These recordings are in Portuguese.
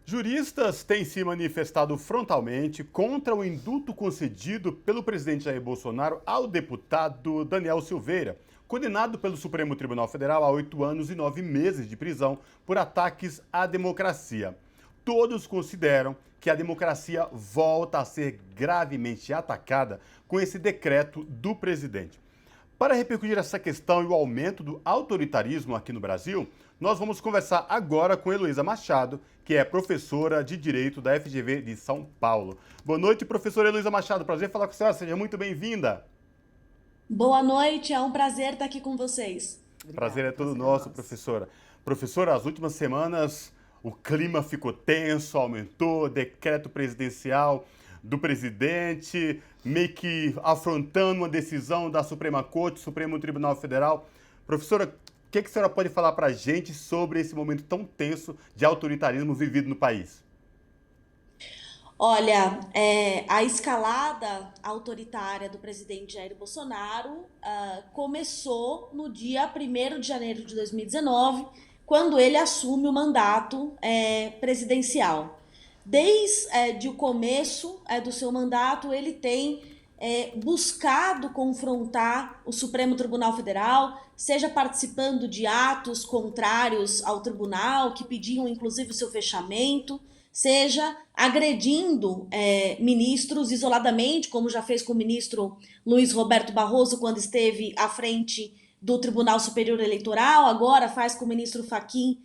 Juristas têm se manifestado frontalmente contra o indulto concedido pelo presidente Jair Bolsonaro ao deputado Daniel Silveira, condenado pelo Supremo Tribunal Federal a 8 anos e 9 meses de prisão por ataques à democracia. Todos consideram que a democracia volta a ser gravemente atacada com esse decreto do presidente. Para repercutir essa questão e o aumento do autoritarismo aqui no Brasil, nós vamos conversar agora com Heloísa Machado, que é professora de Direito da FGV de São Paulo. Boa noite, professora Heloísa Machado. Prazer falar com a senhora. Seja muito bem-vinda. Boa noite, é um prazer estar aqui com vocês. Prazer é todo prazer é nosso, nosso. professora. Professora, as últimas semanas o clima ficou tenso, aumentou, decreto presidencial do presidente, meio que afrontando uma decisão da Suprema Corte, Supremo Tribunal Federal. Professora, o que a senhora pode falar para a gente sobre esse momento tão tenso de autoritarismo vivido no país? Olha, a escalada autoritária do presidente Jair Bolsonaro começou no dia 1º de janeiro de 2019, quando ele assume o mandato presidencial. Desde o começo do seu mandato, ele tem buscado confrontar o Supremo Tribunal Federal, seja participando de atos contrários ao tribunal, que pediam inclusive o seu fechamento, seja agredindo ministros isoladamente, como já fez com o ministro Luiz Roberto Barroso quando esteve à frente do Tribunal Superior Eleitoral, agora faz com o ministro Fachin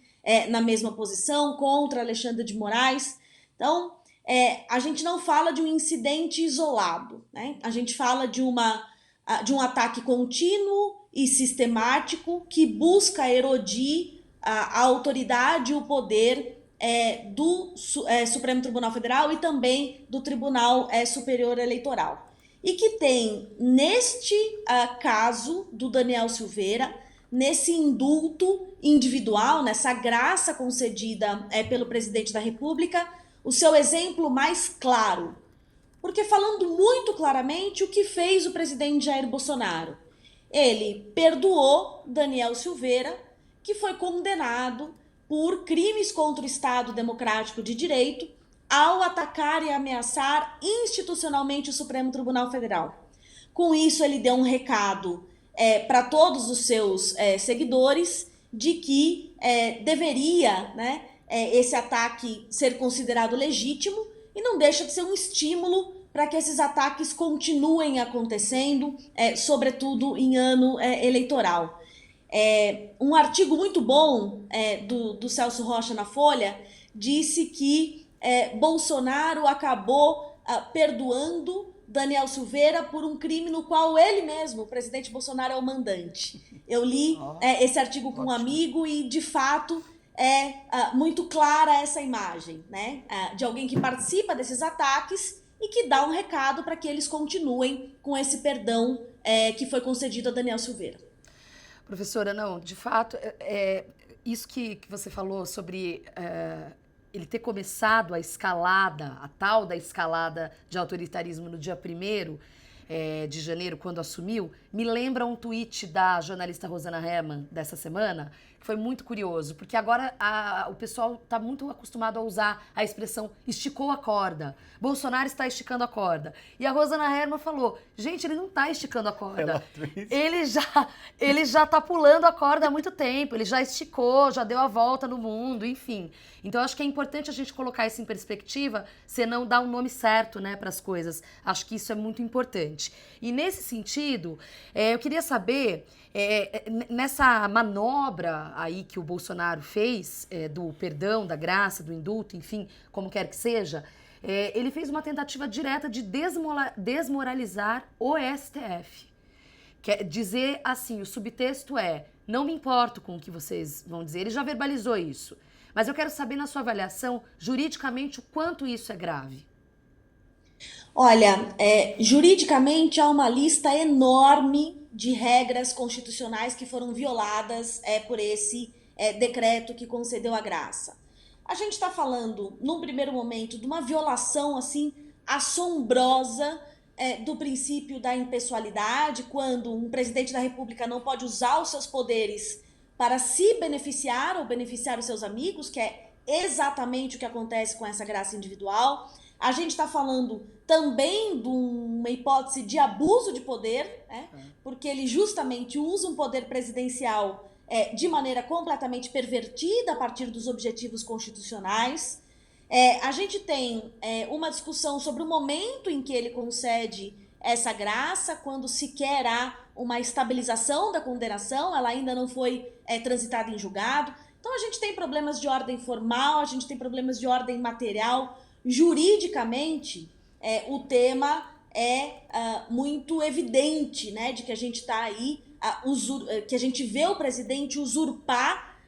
na mesma posição, contra Alexandre de Moraes. Então, a gente não fala de um incidente isolado, né? A gente fala de um ataque contínuo e sistemático que busca erodir a autoridade e o poder do Supremo Tribunal Federal e também do Tribunal Superior Eleitoral. E que tem, neste caso do Daniel Silveira, nesse indulto individual, nessa graça concedida pelo presidente da República, o seu exemplo mais claro. Porque falando muito claramente, o que fez o presidente Jair Bolsonaro? Ele perdoou Daniel Silveira, que foi condenado por crimes contra o Estado Democrático de Direito, ao atacar e ameaçar institucionalmente o Supremo Tribunal Federal. Com isso, ele deu um recado para todos os seus seguidores de que deveria, né, esse ataque ser considerado legítimo e não deixa de ser um estímulo para que esses ataques continuem acontecendo, sobretudo em ano eleitoral. Um artigo muito bom do Celso Rocha na Folha disse que Bolsonaro acabou perdoando Daniel Silveira por um crime no qual ele mesmo, o presidente Bolsonaro, é o mandante. Eu li esse artigo com um amigo e, de fato, muito clara essa imagem, né? De alguém que participa desses ataques e que dá um recado para que eles continuem com esse perdão que foi concedido a Daniel Silveira. Professora, não, de fato, isso que você falou sobre ele ter começado a escalada, a tal da escalada de autoritarismo no dia 1º de janeiro, quando assumiu, me lembra um tweet da jornalista Rosana Herrmann dessa semana, que foi muito curioso, porque agora o pessoal está muito acostumado a usar a expressão esticou a corda. Bolsonaro está esticando a corda. E a Rosana Herrmann falou, gente, ele não está esticando a corda. Ele já está pulando a corda há muito tempo, ele já esticou, já deu a volta no mundo, enfim. Então, acho que é importante a gente colocar isso em perspectiva, senão dar um nome certo, né, para as coisas. Acho que isso é muito importante. E nesse sentido, eu queria saber, nessa manobra aí que o Bolsonaro fez, do perdão, da graça, do indulto, enfim, como quer que seja, ele fez uma tentativa direta de desmoralizar o STF. Quer dizer assim, o subtexto não me importo com o que vocês vão dizer, ele já verbalizou isso. Mas eu quero saber, na sua avaliação, juridicamente, o quanto isso é grave. Olha, juridicamente há uma lista enorme de regras constitucionais que foram violadas por esse decreto que concedeu a graça. A gente está falando, num primeiro momento, de uma violação assim assombrosa do princípio da impessoalidade, quando um presidente da República não pode usar os seus poderes para se beneficiar ou beneficiar os seus amigos, que é exatamente o que acontece com essa graça individual. A gente está falando também de uma hipótese de abuso de poder, né? Porque ele justamente usa um poder presidencial de maneira completamente pervertida a partir dos objetivos constitucionais. A gente tem uma discussão sobre o momento em que ele concede essa graça, quando sequer há uma estabilização da condenação, ela ainda não foi transitada em julgado. Então a gente tem problemas de ordem formal, a gente tem problemas de ordem material. Juridicamente, o tema é muito evidente, né, de que a gente está aí, que a gente vê o presidente usurpar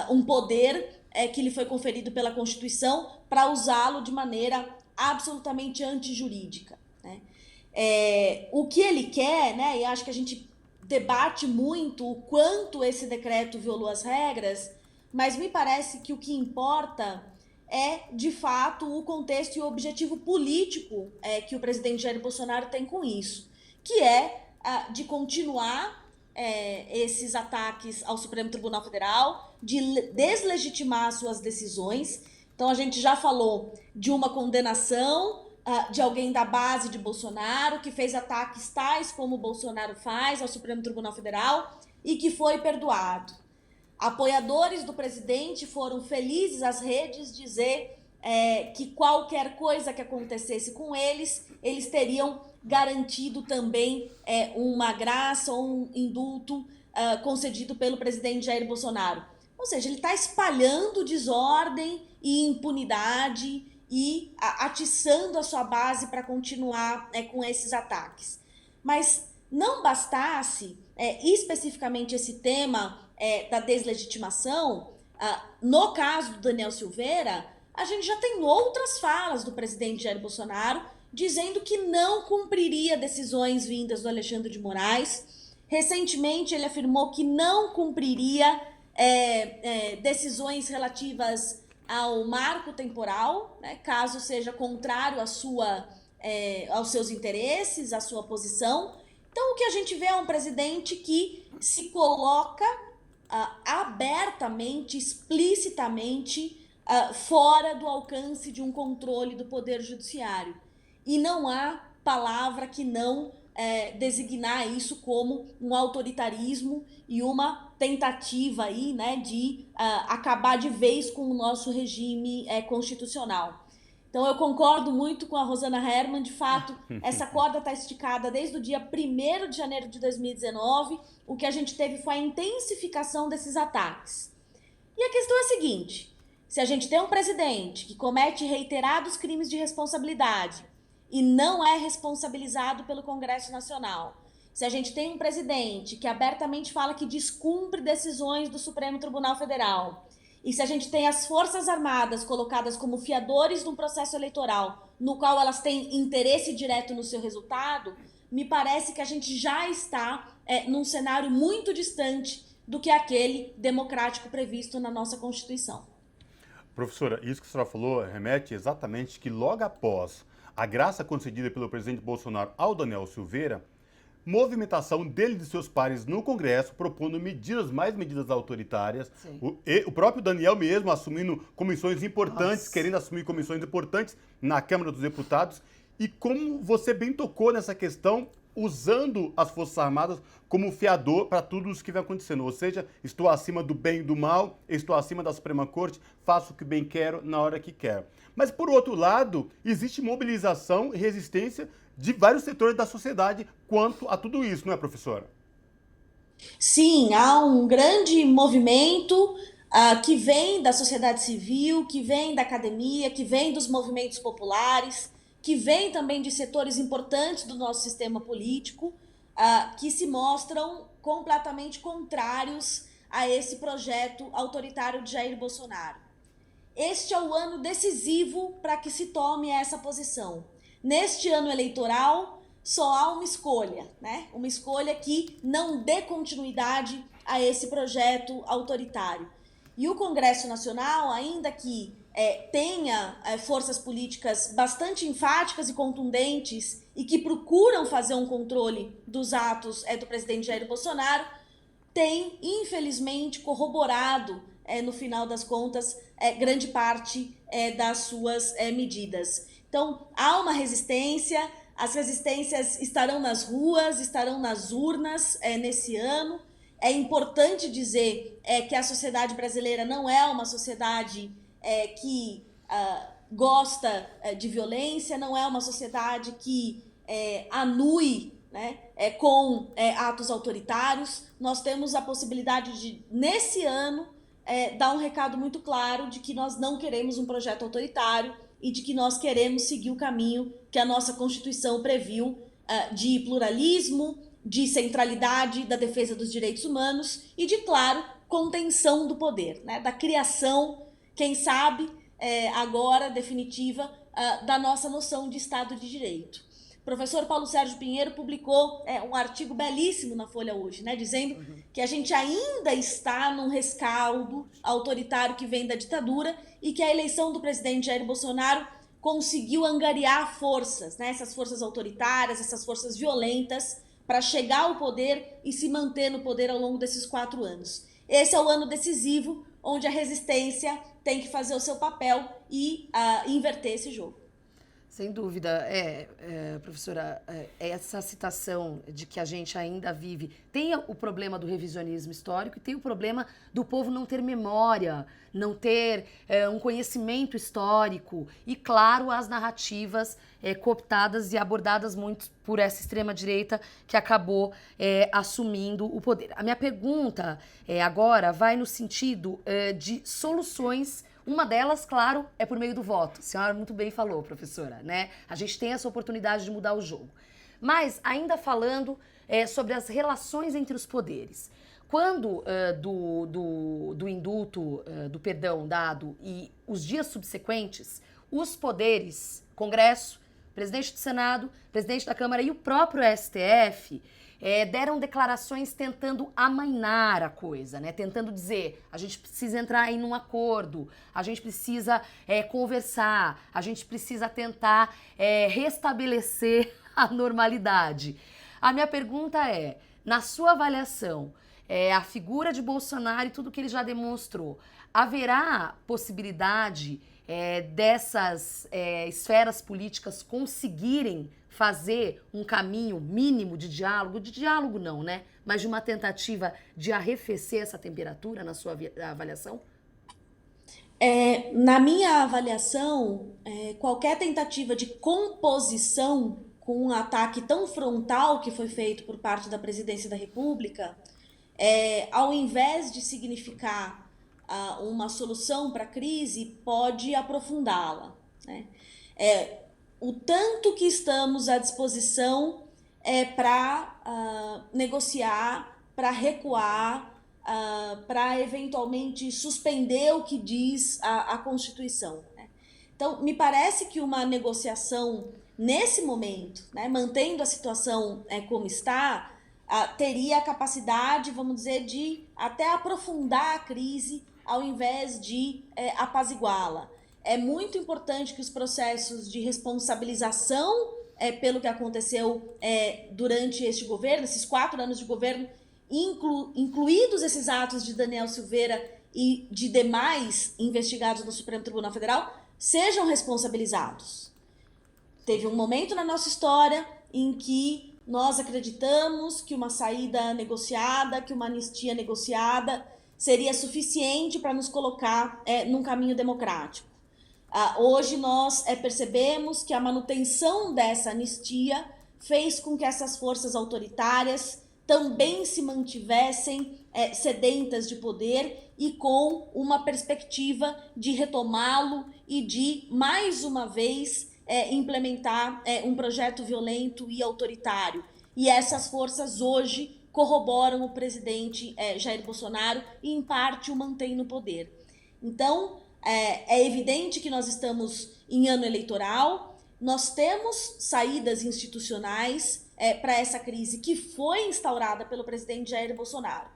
um poder que lhe foi conferido pela Constituição para usá-lo de maneira absolutamente antijurídica, né? O que ele quer, né, e acho que a gente debate muito o quanto esse decreto violou as regras, mas me parece que o que importa é, de fato, o contexto e o objetivo político que o presidente Jair Bolsonaro tem com isso, que é de continuar esses ataques ao Supremo Tribunal Federal, de deslegitimar suas decisões. Então, a gente já falou de uma condenação de alguém da base de Bolsonaro, que fez ataques tais como o Bolsonaro faz ao Supremo Tribunal Federal e que foi perdoado. Apoiadores do presidente foram felizes às redes dizer que qualquer coisa que acontecesse com eles, eles teriam garantido também uma graça ou um indulto concedido pelo presidente Jair Bolsonaro. Ou seja, ele está espalhando desordem e impunidade e atiçando a sua base para continuar com esses ataques. Mas não bastasse especificamente esse tema da deslegitimação, no caso do Daniel Silveira, a gente já tem outras falas do presidente Jair Bolsonaro dizendo que não cumpriria decisões vindas do Alexandre de Moraes. Recentemente, ele afirmou que não cumpriria decisões relativas ao marco temporal, né, caso seja contrário aos seus interesses, à sua posição. Então, o que a gente vê é um presidente que se coloca abertamente, explicitamente, fora do alcance de um controle do Poder Judiciário. E não há palavra que não designar isso como um autoritarismo e uma tentativa aí, né, de acabar de vez com o nosso regime constitucional. Então, eu concordo muito com a Rosana Herrmann. De fato, essa corda está esticada desde o dia 1º de janeiro de 2019. O que a gente teve foi a intensificação desses ataques. E a questão é a seguinte: se a gente tem um presidente que comete reiterados crimes de responsabilidade e não é responsabilizado pelo Congresso Nacional, se a gente tem um presidente que abertamente fala que descumpre decisões do Supremo Tribunal Federal, e se a gente tem as Forças Armadas colocadas como fiadores de um processo eleitoral no qual elas têm interesse direto no seu resultado, me parece que a gente já está num cenário muito distante do que aquele democrático previsto na nossa Constituição. Professora, isso que a senhora falou remete exatamente que logo após a graça concedida pelo presidente Bolsonaro ao Daniel Silveira, movimentação dele e de seus pares no Congresso, propondo mais medidas autoritárias. O próprio Daniel mesmo assumindo comissões importantes, querendo assumir comissões importantes na Câmara dos Deputados. E como você bem tocou nessa questão, usando as Forças Armadas como fiador para tudo isso que vem acontecendo. Ou seja, estou acima do bem e do mal, estou acima da Suprema Corte, faço o que bem quero na hora que quero. Mas, por outro lado, existe mobilização e resistência de vários setores da sociedade quanto a tudo isso, não é, professora? Sim, há um grande movimento que vem da sociedade civil, que vem da academia, que vem dos movimentos populares, que vem também de setores importantes do nosso sistema político, que se mostram completamente contrários a esse projeto autoritário de Jair Bolsonaro. Este é o ano decisivo para que se tome essa posição. Neste ano eleitoral, só há uma escolha, né? Uma escolha que não dê continuidade a esse projeto autoritário. E o Congresso Nacional, ainda que tenha forças políticas bastante enfáticas e contundentes e que procuram fazer um controle dos atos do presidente Jair Bolsonaro, tem, infelizmente, corroborado no final das contas, grande parte das suas medidas. Então, há uma resistência, as resistências estarão nas ruas, estarão nas urnas nesse ano. É importante dizer que a sociedade brasileira não é uma sociedade que gosta de violência, não é uma sociedade que anue, né, com atos autoritários. Nós temos a possibilidade de, nesse ano, dar um recado muito claro de que nós não queremos um projeto autoritário e de que nós queremos seguir o caminho que a nossa Constituição previu de pluralismo, de centralidade, da defesa dos direitos humanos e de, claro, contenção do poder, né, da criação, quem sabe, agora definitiva, da nossa noção de Estado de Direito. O professor Paulo Sérgio Pinheiro publicou um artigo belíssimo na Folha hoje, né, dizendo que a gente ainda está num rescaldo autoritário que vem da ditadura e que a eleição do presidente Jair Bolsonaro conseguiu angariar forças, né, essas forças autoritárias, essas forças violentas, para chegar ao poder e se manter no poder ao longo desses 4 anos. Esse é o ano decisivo, onde a resistência tem que fazer o seu papel e inverter esse jogo. Sem dúvida, professora, essa citação de que a gente ainda vive, tem o problema do revisionismo histórico e tem o problema do povo não ter memória, não ter um conhecimento histórico e, claro, as narrativas cooptadas e abordadas muito por essa extrema-direita que acabou assumindo o poder. A minha pergunta agora vai no sentido de soluções. Uma delas, claro, é por meio do voto. A senhora muito bem falou, professora, né? A gente tem essa oportunidade de mudar o jogo. Mas, ainda falando sobre as relações entre os poderes. Quando do indulto, do perdão dado e os dias subsequentes, os poderes, Congresso, presidente do Senado, presidente da Câmara e o próprio STF deram declarações tentando amainar a coisa, né? Tentando dizer, a gente precisa entrar em um acordo, a gente precisa conversar, a gente precisa tentar restabelecer a normalidade. A minha pergunta é, na sua avaliação, a figura de Bolsonaro e tudo que ele já demonstrou, haverá possibilidade dessas esferas políticas conseguirem fazer um caminho mínimo de diálogo não, né? Mas de uma tentativa de arrefecer essa temperatura na sua avaliação? Na minha avaliação, qualquer tentativa de composição com um ataque tão frontal que foi feito por parte da Presidência da República, ao invés de significar uma solução para a crise, pode aprofundá-la, né? O tanto que estamos à disposição para negociar, para recuar, para eventualmente suspender o que diz a Constituição, né? Então, me parece que uma negociação nesse momento, né, mantendo a situação como está, teria a capacidade, vamos dizer, de até aprofundar a crise ao invés de apaziguá-la. É muito importante que os processos de responsabilização pelo que aconteceu durante este governo, esses 4 anos de governo, incluídos esses atos de Daniel Silveira e de demais investigados no Supremo Tribunal Federal, sejam responsabilizados. Teve um momento na nossa história em que nós acreditamos que uma saída negociada, que uma anistia negociada seria suficiente para nos colocar num caminho democrático. Hoje nós percebemos que a manutenção dessa anistia fez com que essas forças autoritárias também se mantivessem sedentas de poder e com uma perspectiva de retomá-lo e de, mais uma vez, implementar um projeto violento e autoritário. E essas forças hoje corroboram o presidente Jair Bolsonaro e, em parte, o mantêm no poder. Então, é evidente que nós estamos em ano eleitoral, nós temos saídas institucionais para essa crise que foi instaurada pelo presidente Jair Bolsonaro.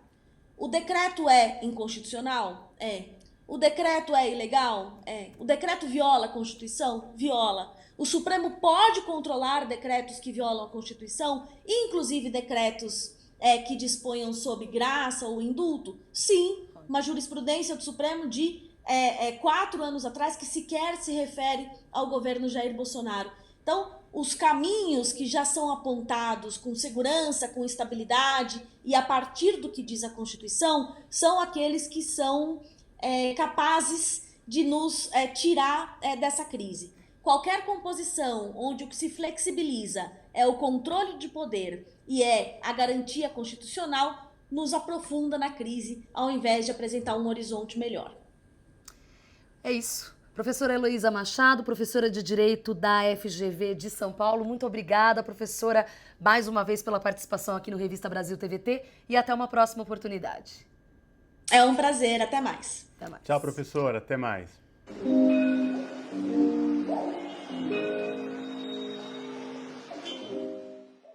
O decreto é inconstitucional? O decreto é ilegal? O decreto viola a Constituição? Viola. O Supremo pode controlar decretos que violam a Constituição, inclusive decretos que disponham sob graça ou indulto? Sim. uma jurisprudência do Supremo de 4 anos atrás que sequer se refere ao governo Jair Bolsonaro. Então, os caminhos que já são apontados com segurança, com estabilidade e a partir do que diz a Constituição, são aqueles que são capazes de nos tirar dessa crise. Qualquer composição onde o que se flexibiliza é o controle de poder e é a garantia constitucional, nos aprofunda na crise, ao invés de apresentar um horizonte melhor. É isso. Professora Heloísa Machado, professora de Direito da FGV de São Paulo, muito obrigada, professora, mais uma vez pela participação aqui no Revista Brasil TVT e até uma próxima oportunidade. É um prazer, até mais. Até mais. Tchau, professora, até mais.